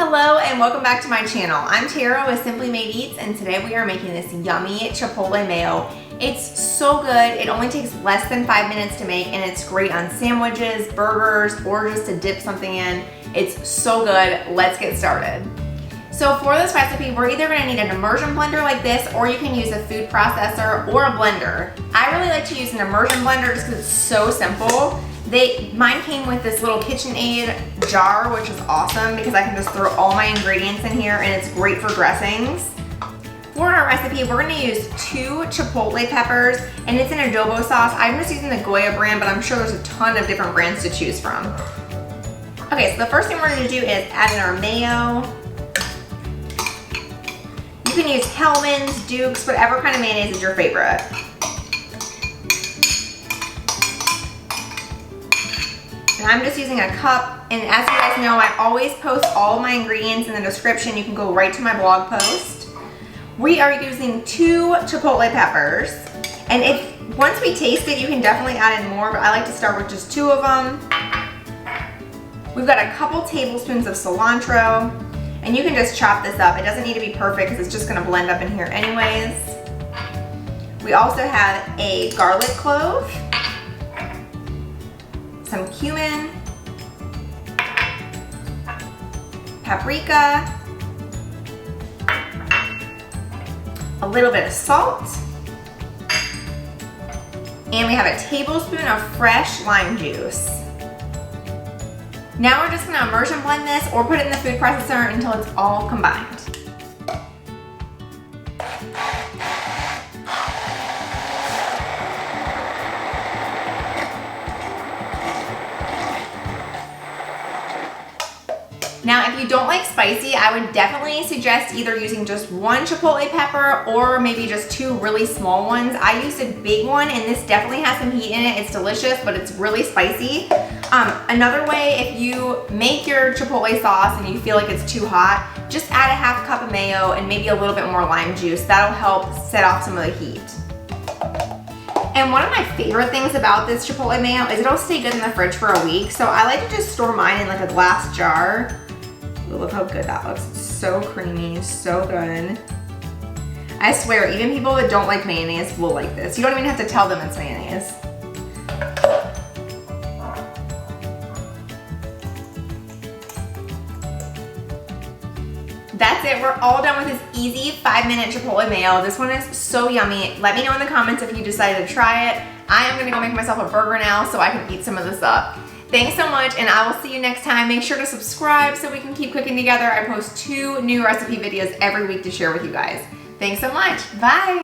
Hello and welcome back to my channel. I'm Tara with Simply Made Eats, and today we are making this yummy chipotle mayo. It's so good. It only takes less than 5 minutes to make, and it's great on sandwiches, burgers, or just to dip something in. It's so good. Let's get started. So for this recipe, we're either going to need an immersion blender like this, or you can use a food processor or a blender. I really like to use an immersion blender just because it's so simple. Mine came with this little KitchenAid jar, which is awesome because I can just throw all my ingredients in here and it's great for dressings. For our recipe, we're gonna use 2 chipotle peppers, and it's an adobo sauce. I'm just using the Goya brand, but I'm sure there's a ton of different brands to choose from. Okay, so the first thing we're gonna do is add in our mayo. You can use Hellmann's, Duke's, whatever kind of mayonnaise is your favorite. And I'm just using a cup, and as you guys know, I always post all my ingredients in the description. You can go right to my blog post. We are using 2 chipotle peppers, and once we taste it, you can definitely add in more, but I like to start with just 2 of them. We've got a couple tablespoons of cilantro, and you can just chop this up. It doesn't need to be perfect because it's just gonna blend up in here anyways. We also have a garlic clove, some cumin, paprika, a little bit of salt, and we have a tablespoon of fresh lime juice. Now we're just gonna immersion blend this or put it in the food processor until it's all combined. Now, if you don't like spicy, I would definitely suggest either using just 1 chipotle pepper or maybe just 2 really small ones. I used a big one, and this definitely has some heat in it. It's delicious, but it's really spicy. Another way, if you make your chipotle sauce and you feel like it's too hot, just add a ½ cup of mayo and maybe a little bit more lime juice. That'll help set off some of the heat. And one of my favorite things about this chipotle mayo is it'll stay good in the fridge for a week. So I like to just store mine in like a glass jar. Ooh, look how good that looks. It's so creamy, so good. I swear, even people that don't like mayonnaise will like this. You don't even have to tell them it's mayonnaise. That's it, we're all done with this easy 5-minute chipotle mayo. This one is so yummy. Let me know in the comments if you decided to try it. I am gonna go make myself a burger now so I can eat some of this up. Thanks so much, and I will see you next time. Make sure to subscribe so we can keep cooking together. I post 2 new recipe videos every week to share with you guys. Thanks so much, bye.